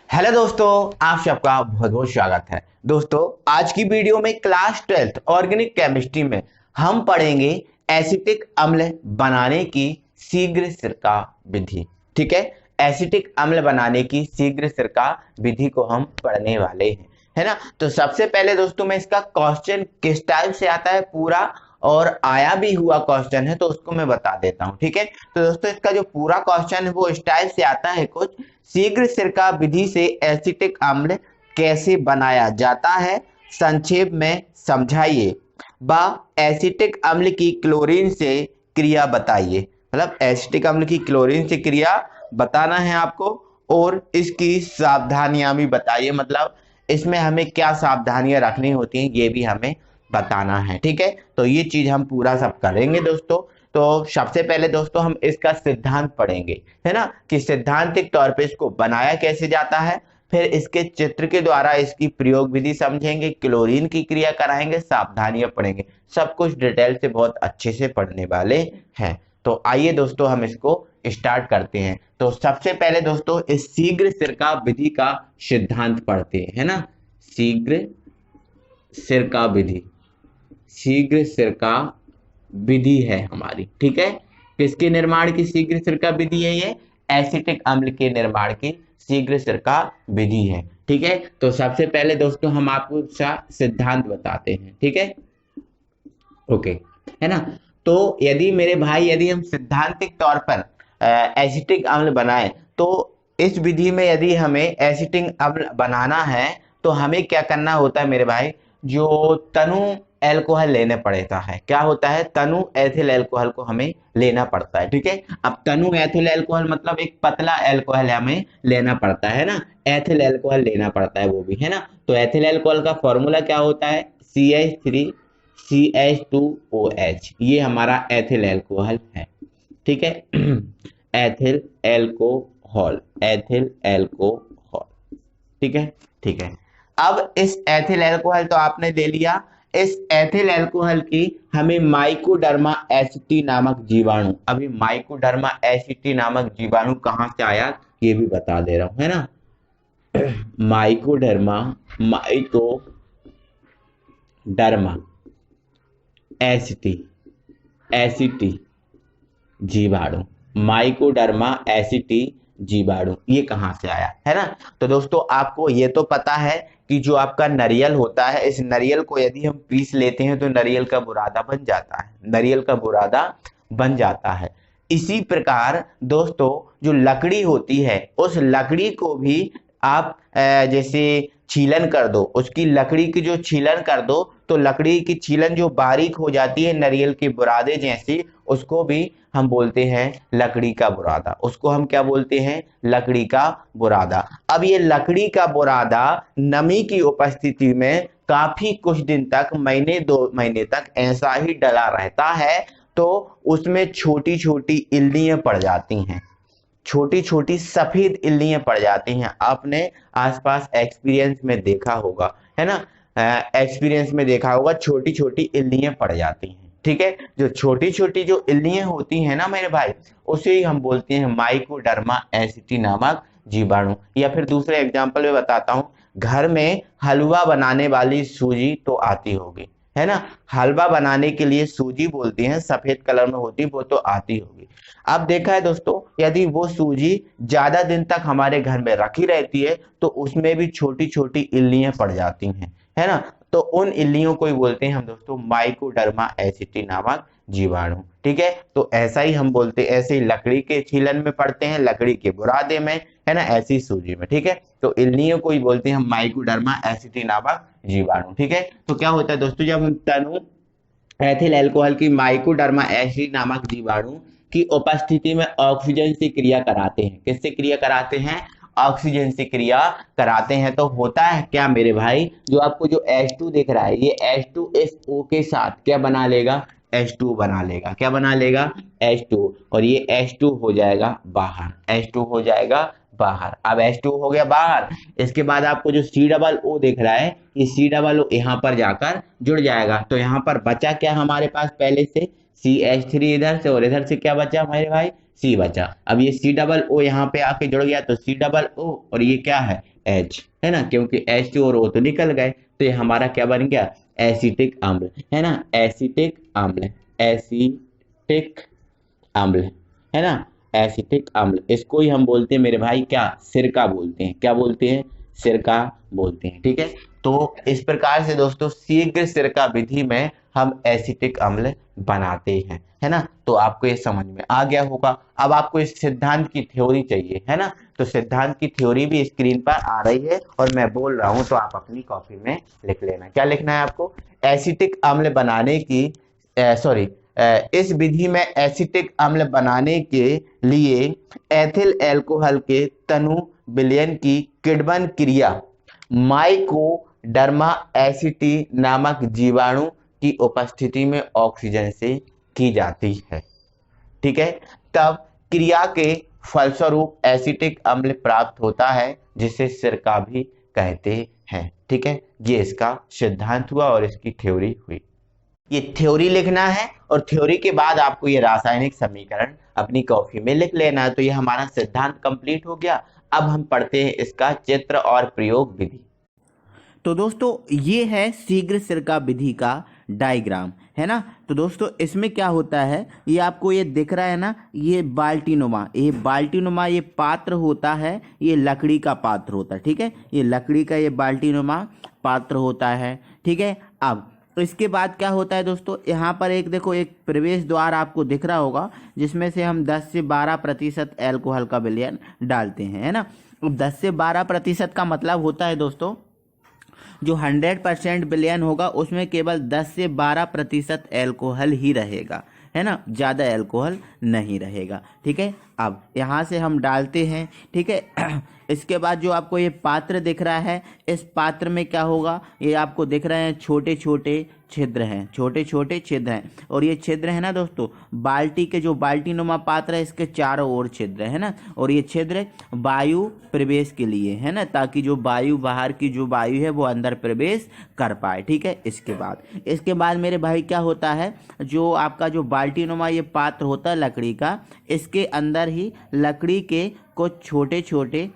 Hello दोस्तों, आप सबका बहुत बहुत स्वागत है। दोस्तों, आज की वीडियो में क्लास 12th ऑर्गेनिक केमिस्ट्री में हम पढ़ेंगे एसिटिक अम्ल बनाने की शीघ्र सिरका विधि। ठीक है, एसिटिक अम्ल बनाने की शीघ्र सिरका विधि को हम पढ़ने वाले हैं, है ना। तो सबसे पहले दोस्तों, मैं इसका क्वेश्चन किस टाइप से आता है पूरा और आया भी हुआ क्वेश्चन है तो उसको मैं बता देता हूं। ठीक है, तो दोस्तों इसका जो पूरा क्वेश्चन है वो इस टाइप से आता है कुछ। शीघ्र सिरका विधि से एसिटिक अम्ल कैसे बनाया जाता है, संक्षेप में समझाइए। बा एसिटिक अम्ल की क्लोरीन से क्रिया बताइए। मतलब एसिटिक अम्ल की क्लोरीन से क्रिया बताना है आपको और इसकी सावधानियां भी बताइए। मतलब इसमें हमें क्या सावधानियां रखनी होती हैं ये भी हमें बताना है। ठीक है, तो ये चीज हम पूरा सब करेंगे दोस्तों। तो सबसे पहले दोस्तों हम इसका सिद्धांत पढ़ेंगे, है ना, कि सिद्धांतिक तौर पे इसको बनाया कैसे जाता है। फिर इसके चित्र के द्वारा इसकी प्रयोग विधि समझेंगे, क्लोरीन की क्रिया कराएंगे, सावधानियां पढ़ेंगे। सब कुछ डिटेल से बहुत अच्छे से पढ़ने वाले हैं। तो आइए दोस्तों हम इसको स्टार्ट करते हैं। तो सबसे पहले दोस्तों इस शीघ्र सिरका विधि का सिद्धांत पढ़ते हैं, है ना। शीघ्र सिरका विधि, शीघ्र सिरका विधि है हमारी। ठीक है, किसके निर्माण की शीघ्र सिरका विधि है ये? एसिटिक अम्ल के निर्माण की शीघ्र सिरका विधि है। ठीक है, तो सबसे पहले दोस्तों हम आपको इसका सिद्धांत बताते हैं। ठीक है, ओके, है ना। तो यदि मेरे भाई यदि हम सिद्धांतिक तौर पर एसिटिक अम्ल बनाएं तो इस विधि में यदि हमें एसिटिक अम्ल बनाना है तो हमें क्या करना होता है मेरे भाई? जो तनु एल्कोहल लेने पड़ता है। क्या होता है? तनु एथिल एल्कोहल को हमें लेना पड़ता है। ठीक है, अब तनु एथिल एल्कोहल मतलब एक पतला एल्कोहल हमें लेना पड़ता है ना। एथिल एल्कोहल लेना पड़ता है वो भी, है ना। तो एथिल एल्कोहल का फॉर्मूला क्या होता है? CH3CH2OH। ये हमारा एथिल एल्कोहल है। ठीक है एथिल एल्कोहल, एथिल एल्कोहल। ठीक है, ठीक है। अब इस एथिल एल्कोहल तो आपने ले लिया। इस एथिल एल्कोहल की हमें माइकोडर्मा एसिटी नामक जीवाणु, अभी माइकोडर्मा एसिटी नामक जीवाणु कहां से आया ये भी बता दे रहा हूं, है ना। माइकोडर्मा, माइकोडर्मा एसिटी, एसिटी जीवाणु, माइकोडर्मा एसिटी जीवाणु, ये कहां से आया, है ना। तो दोस्तों आपको ये तो पता है कि जो आपका नारियल होता है, इस नारियल को यदि हम पीस लेते हैं तो नारियल का बुरादा बन जाता है, नारियल का बुरादा बन जाता है। इसी प्रकार दोस्तों जो लकड़ी होती है उस लकड़ी को भी आप जैसे छीलन कर दो, उसकी लकड़ी की जो छीलन कर दो तो लकड़ी की छीलन जो बारीक हो जाती है नारियल के बुरादे जैसी, उसको भी हम बोलते हैं लकड़ी का बुरादा। उसको हम क्या बोलते हैं? लकड़ी का बुरादा। अब ये लकड़ी का बुरादा नमी की उपस्थिति में काफी कुछ दिन तक, महीने 2 महीने तक ऐसा ही डला रहता है तो उसमें छोटी छोटी इल्लियां पड़ जाती हैं, छोटी छोटी सफेद इल्लियां पड़ जाती हैं। आपने आसपास एक्सपीरियंस में देखा होगा, है ना। एक्सपीरियंस में देखा होगा छोटी छोटी इल्लियां पड़ जाती हैं। ठीक है, जो छोटी छोटी जो इल्लियां होती हैं ना मेरे भाई, उसे ही हम बोलते हैं माइकोडर्मा एसिटी नामक जीवाणु। या फिर दूसरे एग्जांपल में बताता हूं, घर में हलवा बनाने वाली सूजी तो आती होगी, है ना। हलवा बनाने के लिए सूजी बोलती हैं, सफेद कलर में होती, वो तो आती होगी। अब देखा है दोस्तों, यदि वो सूजी ज्यादा दिन तक हमारे घर में रखी रहती है तो उसमें भी छोटी छोटी इल्लियां पड़ जाती हैं, है ना। तो उन इल्लियों को ही बोलते हैं हम दोस्तों माइकोडर्मा एसिटी नामक जीवाणु। ठीक है, तो ऐसा ही हम बोलते हैं, ऐसे ही लकड़ी के छीलन में पड़ते हैं, लकड़ी के बुरादे में, है ना, ऐसी सूजी में। ठीक है, तो इल्लियों को ही बोलते हैं हम माइकोडर्मा एसिटी नामक जीवाणु। ठीक है, तो क्या होता है दोस्तों, जब हम तनु एथिल अल्कोहल की माइकोडर्मा एसिड नामक जीवाणु की उपस्थिति में ऑक्सीजन से क्रिया कराते हैं, किससे क्रिया कराते हैं? ऑक्सीजन से क्रिया कराते हैं तो होता है क्या मेरे भाई? जो आपको जो H2 दिख रहा है, ये H2SO के साथ क्या बना लेगा? H2 बना लेगा। क्या बना लेगा? H2, और ये H2 हो जाएगा बाहर, H2 हो जाएगा बाहर। अब H2 हो गया बाहर, इसके बाद आपको जो C O दिख रहा है, ये C O यहाँ पर जाकर जुड़ जाएगा। तो यहाँ पर बचा क्या हमारे पास पहले से? CH3 इधर से, और इधर से क्या बचा हमारे भाई? C बचा। अब ये C O यहाँ पे आके जुड़ गया तो C O, और ये क्या है? H, है ना, क्योंकि H2 और O तो निकल गए, तो ये हमारा क्या बन गया, एसिटिक अम्ल, है ना, एसिटिक अम्ल, एसिटिक अम्ल, है ना, एसिटिक अम्ल। इसको ही हम बोलते हैं मेरे भाई क्या, सिरका बोलते हैं, क्या बोलते हैं, सिरका बोलते हैं। ठीक है, तो इस प्रकार से दोस्तों शीघ्र सिरका विधि में हम एसिटिक अम्ल बनाते हैं, है ना। तो आपको ये समझ में आ गया होगा। अब आपको इस सिद्धांत की थ्योरी चाहिए, है ना, तो सिद्धांत की थ्योरी भी स्क्रीन पर आ रही है और मैं बोल रहा हूं, तो आप अपनी कॉपी में लिख लेना। क्या लिखना है आपको, एसिटिक अम्ल बनाने की इस विधि में एसिटिक अम्ल बनाने के लिए एथिल एल्कोहल के तनु विलयन की किण्वन क्रिया माइकोडर्मा एसिटी नामक जीवाणु की उपस्थिति में ऑक्सीजन से की जाती है। ठीक है, तब क्रिया के फलस्वरूप एसिटिक अम्ल प्राप्त होता है, जिसे सिरका भी कहते हैं। ठीक है, ये इसका सिद्धांत हुआ और इसकी थ्योरी हुई। ये थ्योरी लिखना है और थ्योरी के बाद आपको ये रासायनिक समीकरण अपनी कॉपी में लिख लेना है। तो ये हमारा सिद्धांत कंप्लीट हो गया। अब हम पढ़ते हैं इसका चित्र और प्रयोग विधि। तो दोस्तों ये है शीघ्र सिरका विधि का डायग्राम, है ना। तो दोस्तों इसमें क्या होता है, ये आपको ये दिख रहा है ना, ये बाल्टीनुमा ये पात्र होता है, ये लकड़ी का पात्र होता है। ठीक है, ये लकड़ी का ये बाल्टीनुमा पात्र होता है। ठीक है, अब इसके बाद क्या होता है दोस्तों, यहाँ पर एक देखो एक प्रवेश द्वार आपको दिख रहा होगा, जिसमें से हम 10 से 12% एल्कोहल का विलयन डालते हैं, है ना। अब 10 से 12% का मतलब होता है दोस्तों, जो 100% विलयन होगा उसमें केवल 10 से 12% एल्कोहल ही रहेगा, है ना, ज़्यादा एल्कोहल नहीं रहेगा। ठीक है, अब यहाँ से हम डालते हैं। ठीक है, इसके बाद जो आपको ये पात्र दिख रहा है, इस पात्र में क्या होगा, ये आपको दिख रहे हैं छोटे छोटे छिद्र हैं, और ये छिद्र है ना दोस्तों, बाल्टी के जो बाल्टीनुमा पात्र है इसके चारों ओर छिद्र है ना, और ये छिद्र वायु प्रवेश के लिए है ना, ताकि जो वायु बाहर की जो वायु है वो अंदर प्रवेश कर पाए। ठीक है, इसके बाद मेरे भाई क्या होता है, जो आपका जो बाल्टीनुमा ये पात्र होता है लकड़ी का, इसके अंदर ही लकड़ी के कुछ छोटे छोटे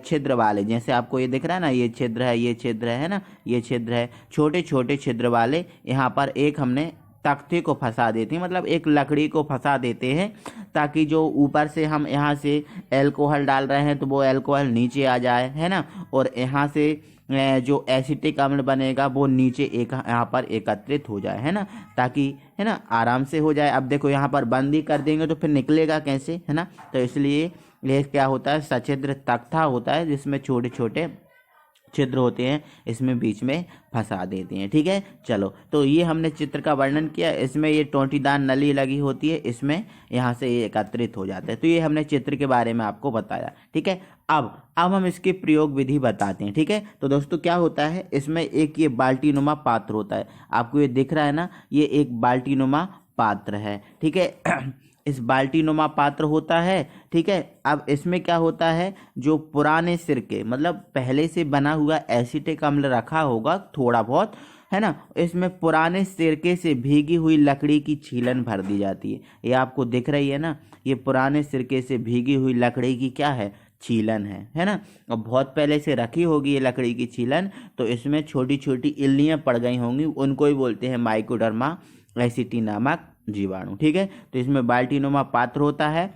छिद्र वाले, जैसे आपको ये दिख रहा है ना, ये छिद्र है ना, ये छिद्र है, छोटे छोटे छिद्र वाले, यहाँ पर एक हमने तख्ते को फंसा देते हैं, मतलब एक लकड़ी को फंसा देते हैं, ताकि जो ऊपर से हम यहाँ से एल्कोहल डाल रहे हैं तो वो एल्कोहल नीचे आ जाए, है ना, और यहाँ से जो एसिटिक अम्ल बनेगा वो नीचे यहाँ पर एकत्रित हो जाए, है ना, ताकि है ना आराम से हो जाए। अब देखो यहाँ पर बंद ही कर देंगे तो फिर निकलेगा कैसे, है ना, तो इसलिए ये क्या होता है, सछिद्र तख्ता होता है, जिसमें छोटे छोटे छिद्र होते हैं, इसमें बीच में फंसा देते हैं। ठीक है, चलो, तो ये हमने चित्र का वर्णन किया। इसमें ये टोंटीदार नली लगी होती है, इसमें यहाँ से ये एकत्रित हो जाता है। तो ये हमने चित्र के बारे में आपको बताया। ठीक है, अब हम इसकी प्रयोग विधि बताते हैं। ठीक है, तो दोस्तों क्या होता है, इसमें एक ये बाल्टीनुमा पात्र होता है, आपको ये दिख रहा है ना, ये एक बाल्टीनुमा पात्र है। ठीक है, इस बाल्टीनुमा पात्र होता है। ठीक है, अब इसमें क्या होता है, जो पुराने सिरके मतलब पहले से बना हुआ एसिटिक अम्ल रखा होगा थोड़ा बहुत, है ना, इसमें पुराने सिरके से भीगी हुई लकड़ी की छीलन भर दी जाती है। ये आपको दिख रही है ना, ये पुराने सिरके से भीगी हुई लकड़ी की क्या है, छीलन है ना। और बहुत पहले से रखी होगी ये लकड़ी की छीलन, तो इसमें छोटी छोटी इल्लियाँ पड़ गई होंगी, उनको ही बोलते हैं माइकोडर्मा एसिटी नामक जीवाणु। ठीक है, तो इसमें बाल्टीनुमा पात्र होता है,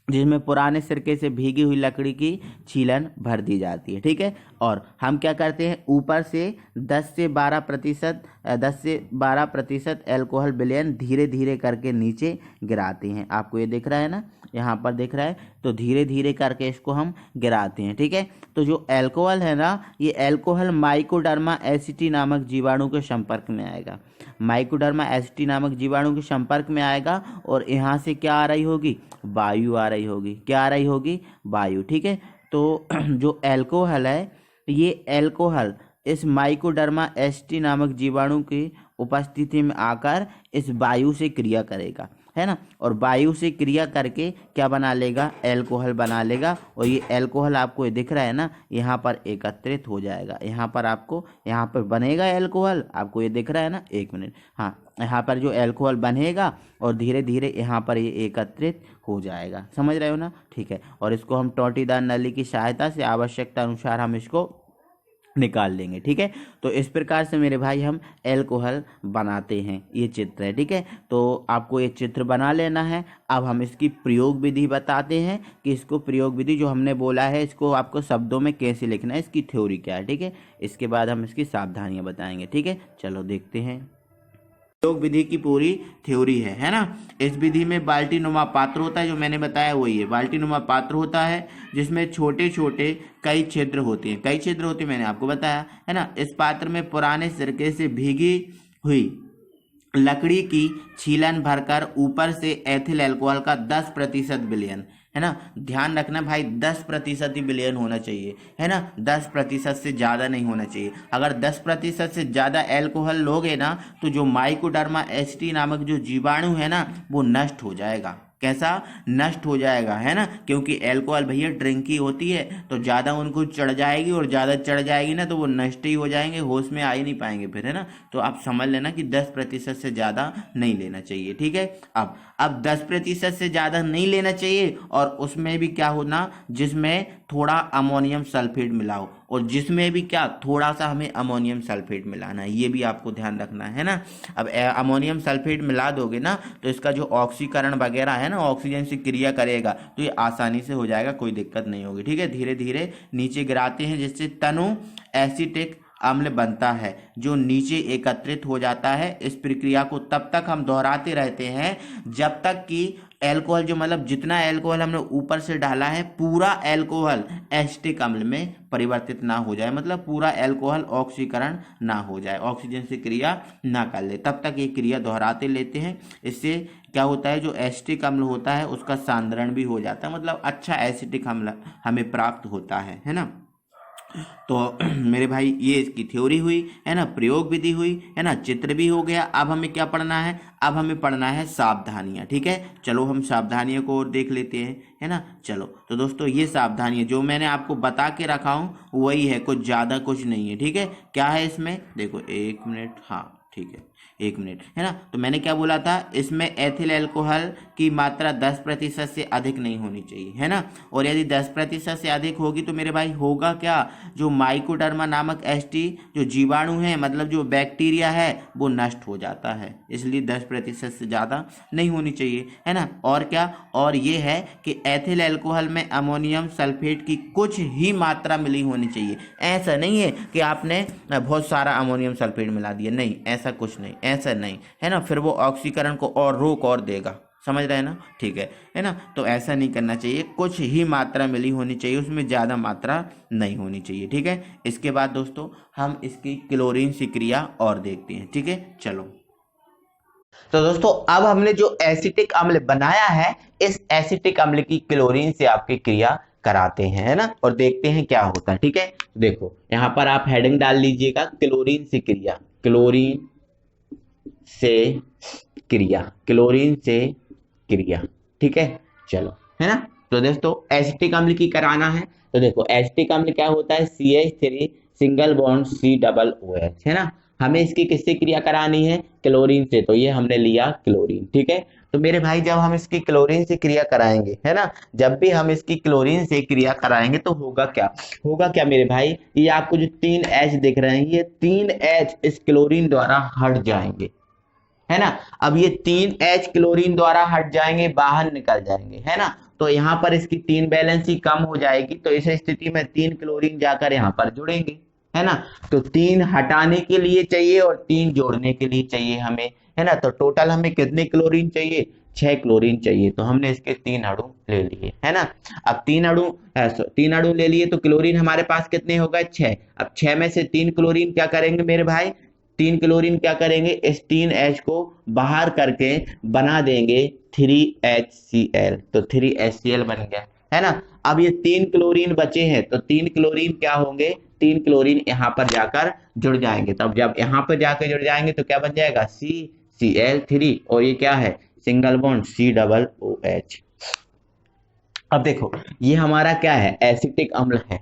जिसमें पुराने सिरके से भीगी हुई लकड़ी की छीलन भर दी जाती है। ठीक है, और हम क्या करते हैं, ऊपर से 10 से 12% एल्कोहल विलयन धीरे धीरे करके नीचे गिराते हैं। आपको ये दिख रहा है ना, यहाँ पर दिख रहा है, तो धीरे धीरे करके इसको हम गिराते हैं। ठीक है, तो जो एल्कोहल है ना, ये एल्कोहल माइकोडर्मा एसिटी नामक जीवाणु के संपर्क में आएगा, माइकोडर्मा एसिटी नामक जीवाणु के संपर्क में आएगा, और यहाँ से क्या आ रही होगी, वायु आ रही होगी। क्या आ रही होगी, वायु। ठीक है, तो जो एल्कोहल है, ये एल्कोहल इस माइकोडर्मा एसिटी नामक जीवाणु की उपस्थिति में आकर इस वायु से क्रिया करेगा, है ना, और वायु से क्रिया करके क्या बना लेगा, एल्कोहल बना लेगा। और ये एल्कोहल आपको ये दिख रहा है ना, यहाँ पर एकत्रित हो जाएगा, यहाँ पर आपको यहाँ पर बनेगा एल्कोहल, आपको ये दिख रहा है ना, एक मिनट, हाँ, यहाँ पर जो एल्कोहल बनेगा और धीरे धीरे यहाँ पर ये एकत्रित हो जाएगा, समझ रहे हो ना, ठीक है। और इसको हम टोंटीदार नली की सहायता से आवश्यकता अनुसार हम इसको निकाल लेंगे, ठीक है। तो इस प्रकार से मेरे भाई हम एल्कोहल बनाते हैं, ये चित्र है, ठीक है। तो आपको ये चित्र बना लेना है। अब हम इसकी प्रयोग विधि बताते हैं कि इसको प्रयोग विधि जो हमने बोला है इसको आपको शब्दों में कैसे लिखना है, इसकी थ्योरी क्या है, ठीक है। इसके बाद हम इसकी सावधानियां बताएंगे, ठीक है। चलो देखते हैं। प्रयोग विधि की पूरी थ्योरी है ना। इस विधि में बाल्टी नुमा पात्र होता है, जो मैंने बताया वही है, बाल्टी नुमा पात्र होता है जिसमें छोटे छोटे कई छिद्र होते हैं, कई छिद्र होते हैं, मैंने आपको बताया है ना। इस पात्र में पुराने सिरके से भीगी हुई लकड़ी की छीलन भरकर ऊपर से एथिल अल्कोहल का 10% विलयन, है ना, ध्यान रखना भाई 10% ही विलयन होना चाहिए, है ना, 10% से ज़्यादा नहीं होना चाहिए। अगर 10% से ज़्यादा एल्कोहल लोगे ना तो जो माइकोडर्मा एसिटी नामक जो जीवाणु है ना वो नष्ट हो जाएगा। कैसा नष्ट हो जाएगा, है ना, क्योंकि अल्कोहल भैया ड्रिंकी होती है तो ज़्यादा उनको चढ़ जाएगी, और ज़्यादा चढ़ जाएगी ना तो वो नष्ट ही हो जाएंगे, होश में आ ही नहीं पाएंगे फिर, है ना। तो आप समझ लेना कि 10% से ज़्यादा नहीं लेना चाहिए, ठीक है। अब 10% से ज़्यादा नहीं लेना चाहिए, और उसमें भी क्या होना, जिसमें थोड़ा अमोनियम सल्फेट मिलाओ, और जिसमें भी क्या थोड़ा सा हमें अमोनियम सल्फेट मिलाना है, ये भी आपको ध्यान रखना है ना। अब अमोनियम सल्फेट मिला दोगे ना तो इसका जो ऑक्सीकरण वगैरह है ना, ऑक्सीजन से क्रिया करेगा तो ये आसानी से हो जाएगा, कोई दिक्कत नहीं होगी, ठीक है। धीरे धीरे नीचे गिराते हैं जिससे तनु एसिटिक अम्ल बनता है जो नीचे एकत्रित हो जाता है। इस प्रक्रिया को तब तक हम दोहराते रहते हैं जब तक कि एल्कोहल जो मतलब जितना एल्कोहल हमने ऊपर से डाला है पूरा एल्कोहल एसिटिक अम्ल में परिवर्तित ना हो जाए, मतलब पूरा एल्कोहल ऑक्सीकरण ना हो जाए, ऑक्सीजन से क्रिया ना कर ले, तब तक ये क्रिया दोहराते लेते हैं। इससे क्या होता है, जो एसिटिक अम्ल होता है उसका सांद्रण भी हो जाता है, मतलब अच्छा एसिटिक अम्ल हमें प्राप्त होता है ना। तो मेरे भाई ये इसकी थ्योरी हुई, है ना, प्रयोग विधि हुई, है ना, चित्र भी हो गया। अब हमें क्या पढ़ना है, अब हमें पढ़ना है सावधानियां, ठीक है। चलो हम सावधानियों को और देख लेते हैं, है ना। चलो तो दोस्तों ये सावधानियां जो मैंने आपको बता के रखा हूँ वही है, कुछ ज़्यादा कुछ नहीं है, ठीक है। क्या है इसमें, देखो एक मिनट, हाँ ठीक है, एक मिनट, है ना। तो मैंने क्या बोला था, इसमें एथिल अल्कोहल की मात्रा 10% से अधिक नहीं होनी चाहिए, है ना। और यदि 10% से अधिक होगी तो मेरे भाई होगा क्या, जो माइकोडर्मा नामक एसिटी जो जीवाणु है, मतलब जो बैक्टीरिया है वो नष्ट हो जाता है, इसलिए 10% से ज़्यादा नहीं होनी चाहिए, है ना। और क्या, और ये है कि एथिल अल्कोहल में अमोनियम सल्फेट की कुछ ही मात्रा मिली होनी चाहिए। ऐसा नहीं है कि आपने बहुत सारा अमोनियम सल्फेट मिला दिया, नहीं, ऐसा कुछ नहीं, ऐसा नहीं, है ना, फिर वो ऑक्सीकरण को और रोक और देगा, समझ रहे हैं ना, ठीक है ना। तो ऐसा नहीं करना चाहिए, कुछ ही मात्रा मिली होनी चाहिए, उसमें ज़्यादा मात्रा नहीं होनी चाहिए, ठीक है। इसके बाद दोस्तों हम इसकी क्लोरीन से क्रिया और देखते हैं, ठीक है। चलो तो दोस्तों अब हमने जो एसिटिक अम्ल बनाया है, इस एसिटिक अम्ल की क्लोरीन से आपकी क्रिया कराते हैं, है ना, और देखते हैं क्या होता है, ठीक है। देखो यहाँ पर आप हेडिंग डाल लीजिएगा, क्लोरीन से क्रिया, क्लोरीन से क्रिया, क्लोरीन से क्रिया, ठीक है। चलो, है ना। तो दोस्तों एसिटिक अम्ल की कराना है, तो देखो एसिटिक अम्ल क्या होता है, CH3 सिंगल बॉन्ड COOH, है ना। हमें इसकी किससे क्रिया करानी है, क्लोरीन से, तो ये हमने लिया क्लोरीन, ठीक है। तो मेरे भाई जब हम इसकी क्लोरीन से क्रिया कराएंगे, है ना, जब भी हम इसकी क्लोरीन से क्रिया कराएंगे तो होगा क्या, होगा क्या मेरे भाई, ये आपको जो 3 H दिख रहे हैं, ये 3 H इस क्लोरीन द्वारा हट जाएंगे, है ना। अब ये 3 H क्लोरीन द्वारा हट जाएंगे, बाहर निकल जाएंगे, है ना। तो यहाँ पर इसकी 3 बैलेंसी कम हो जाएगी, तो इस स्थिति में 3 क्लोरीन जाकर यहाँ पर जुड़ेंगे, है ना। तो 3 हटाने के लिए चाहिए और 3 जोड़ने के लिए चाहिए हमें, है ना। तो टोटल हमें कितने क्लोरीन चाहिए, 6 क्लोरीन चाहिए, तो हमने इसके 3 अणु ले लिए, है ना। अब 3 अणु ले लिए तो क्लोरीन हमारे पास कितने हो गए, 6। अब 6 में से 3 क्लोरीन क्या करेंगे मेरे भाई, 3 क्लोरीन क्या करेंगे, इस 3 H को बाहर करके बना देंगे 3HCl, तो 3HCl बन गया, है ना। अब ये 3 क्लोरीन बचे हैं, तो 3 क्लोरीन क्या होंगे, 3 क्लोरीन यहाँ पर जाकर जुड़ जाएंगे, तब जब यहाँ पर जाकर जुड़ जाएंगे तो क्या बन जाएगा, CCl3, और ये क्या है सिंगल बॉन्ड COOH। अब देखो ये हमारा क्या है, एसिटिक अम्ल है,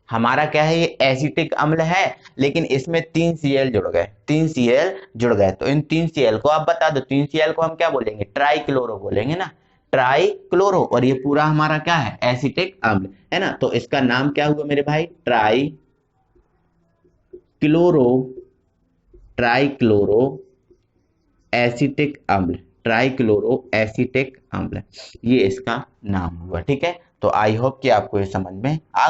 हमारा क्या है, ये एसिटिक अम्ल है, लेकिन इसमें 3 Cl जुड़ गए, 3 Cl जुड़ गए। तो इन 3 Cl को आप बता दो, 3 Cl को हम क्या बोलेंगे, ट्राइक्लोरो बोलेंगे ना, ट्राइक्लोरो। और ये पूरा हमारा क्या है, एसिटिक अम्ल है ना। तो इसका नाम क्या हुआ मेरे भाई, ट्राइक्लोरो एसिटिक अम्ल, ट्राइक्लोरो एसिटिक अम्ल, ये इसका नाम हुआ। ठीक है, तो आई होप कि आपको ये समझ में आ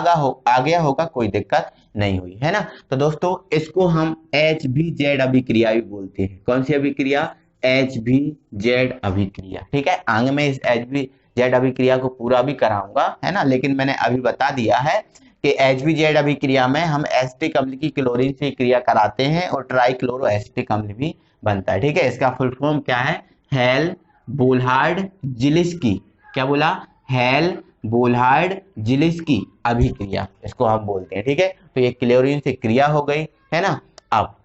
गया होगा, कोई दिक्कत नहीं हुई है ना। तो दोस्तों इसको हम HBZ अभिक्रिया भी बोलते हैं। कौन सी अभिक्रिया, HBZ अभिक्रिया। ठीक है, आगे मैं इस HBZ अभिक्रिया को पूरा भी कराऊंगा है ना, लेकिन मैंने अभी बता दिया है कि HBZ अभिक्रिया में हम एसिटिक अम्ल की क्लोरीन से क्रिया कराते हैं और ट्राइक्लोरो एसिटिक अम्ल भी बनता है। ठीक है, इसका फुल फॉर्म क्या है, हेल बोल्हार्ड जिलिस्की, क्या बोला, हेल बोल्हार्ड जिलिस्की अभिक्रिया, इसको हम बोलते हैं। ठीक है, तो ये क्लोरीन से क्रिया हो गई है ना। अब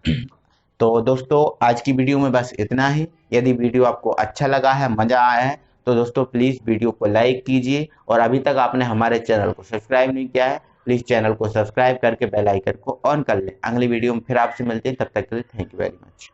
तो दोस्तों आज की वीडियो में बस इतना ही। यदि वीडियो आपको अच्छा लगा है, मजा आया है, तो दोस्तों प्लीज वीडियो को लाइक कीजिए, और अभी तक आपने हमारे चैनल को सब्सक्राइब नहीं किया है, प्लीज चैनल को सब्सक्राइब करके बेल आइकन को ऑन कर ले। अगली वीडियो में फिर आपसे मिलते हैं, तब तक के लिए थैंक यू वेरी मच।